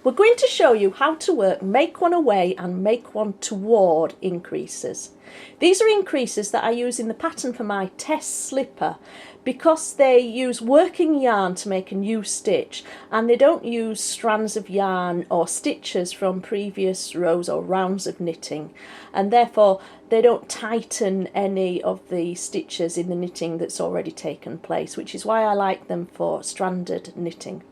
we're going to show you how to work make one away and make one toward increases. These are increases that I use in the pattern for my test slipper because they use working yarn to make a new stitch, and they don't use strands of yarn or stitches from previous rows or rounds of knitting, and therefore they don't tighten any of the stitches in the knitting that's already taken place, which is why I like them for stranded knitting.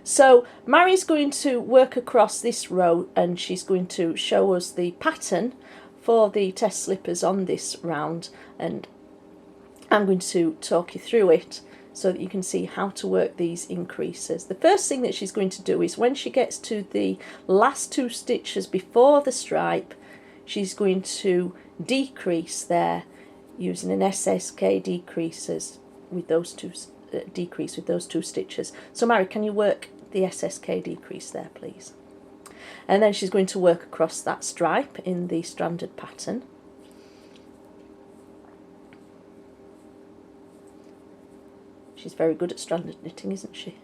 So Mary's going to work across this row and she's going to show us the pattern for the test slippers on this round, and I'm going to talk you through it so that you can see how to work these increases. The first thing that she's going to do is when she gets to the last 2 stitches before the stripe, she's going to decrease there using an SSK decreases with those two decrease with those 2 stitches. So Mary, can you work the SSK decrease there, please? And then she's going to work across that stripe in the stranded pattern. She's very good at stranded knitting, isn't she?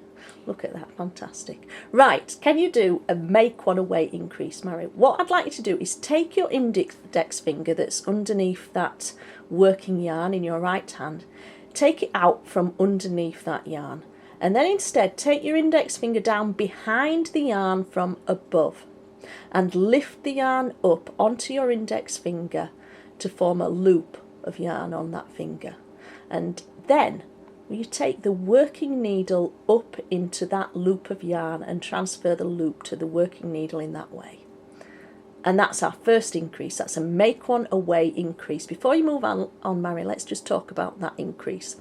Look at that, fantastic. Right, can you do a make one away increase, Mary? What I'd like you to do is take your index finger that's underneath that working yarn in your right hand, take it out from underneath that yarn, and then instead take your index finger down behind the yarn from above and lift the yarn up onto your index finger to form a loop of yarn on that finger. And then you take the working needle up into that loop of yarn and transfer the loop to the working needle in that way. And that's our first increase. That's a make one away increase. Before you move on, Mary, let's just talk about that increase.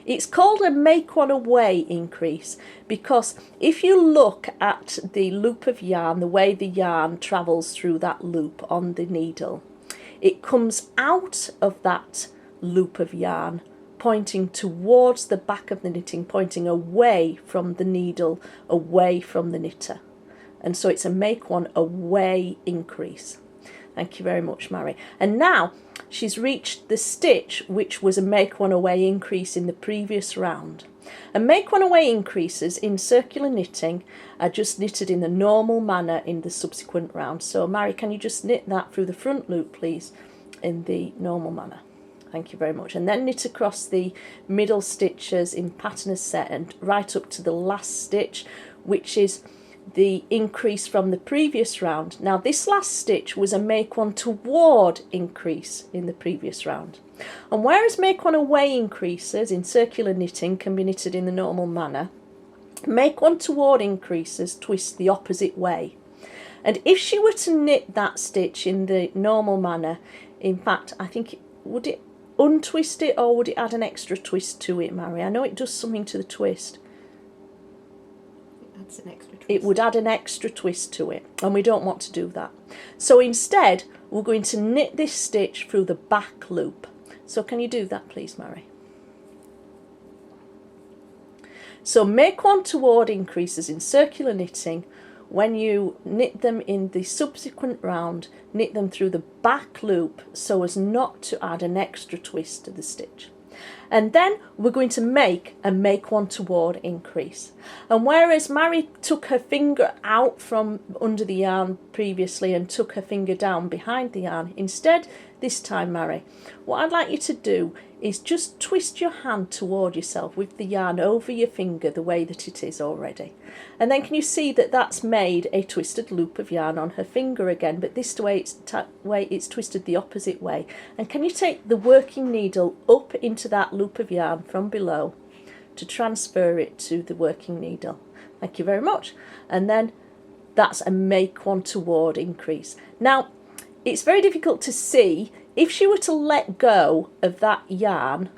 It's called a make one away increase because if you look at the loop of yarn, the way the yarn travels through that loop on the needle, it comes out of that loop of yarn pointing towards the back of the knitting, pointing away from the needle, away from the knitter. And so it's a make one away increase. Thank you very much, Mary. And now she's reached the stitch which was a make one away increase in the previous round. And make one away increases in circular knitting are just knitted in the normal manner in the subsequent round. So Mary, can you just knit that through the front loop, please, in the normal manner? Thank you very much. And then knit across the middle stitches in pattern as set and right up to the last stitch, which is the increase from the previous round. Now this last stitch was a make one toward increase in the previous round. And whereas make one away increases in circular knitting can be knitted in the normal manner, make one toward increases twist the opposite way. And if she were to knit that stitch in the normal manner, in fact, I think, would it untwist it or would it add an extra twist to it, Mary? I know it does something to the twist. An extra twist. It would add an extra twist to it, and we don't want to do that. So instead we're going to knit this stitch through the back loop. So can you do that, please, Mary? So make one toward increases in circular knitting. When you knit them in the subsequent round, knit them through the back loop so as not to add an extra twist to the stitch. And then we're going to make a make one toward increase. And whereas Mary took her finger out from under the yarn previously and took her finger down behind the yarn, instead this time, Mary, what I'd like you to do is just twist your hand toward yourself with the yarn over your finger the way that it is already. And then can you see that that's made a twisted loop of yarn on her finger again, but this way it's twisted the opposite way. And can you take the working needle up into that loop of yarn from below to transfer it to the working needle? Thank you very much. And then that's a make one toward increase. Now it's very difficult to see. If she were to let go of that yarn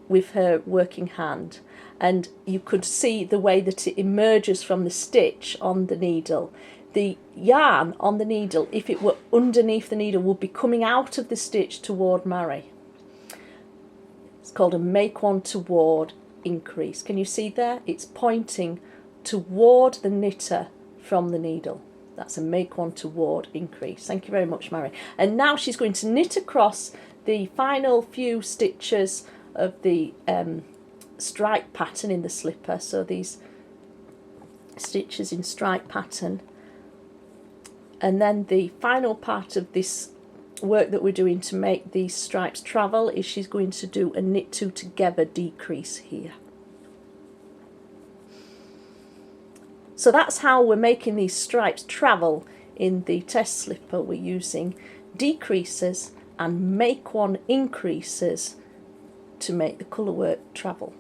with her working hand, and you could see the way that it emerges from the stitch on the needle, the yarn on the needle, if it were underneath the needle, would be coming out of the stitch toward Mary. It's called a make one toward increase. Can you see there? It's pointing toward the knitter from the needle. That's a make one toward increase. Thank you very much, Mary. And now she's going to knit across the final few stitches of the stripe pattern in the slipper. So these stitches in stripe pattern, And then the final part of this work that we're doing to make these stripes travel is she's going to do a knit two together decrease here. So that's how we're making these stripes travel in the test slipper. We're using decreases and make one increases to make the colour work travel.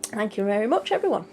Thank you very much, everyone.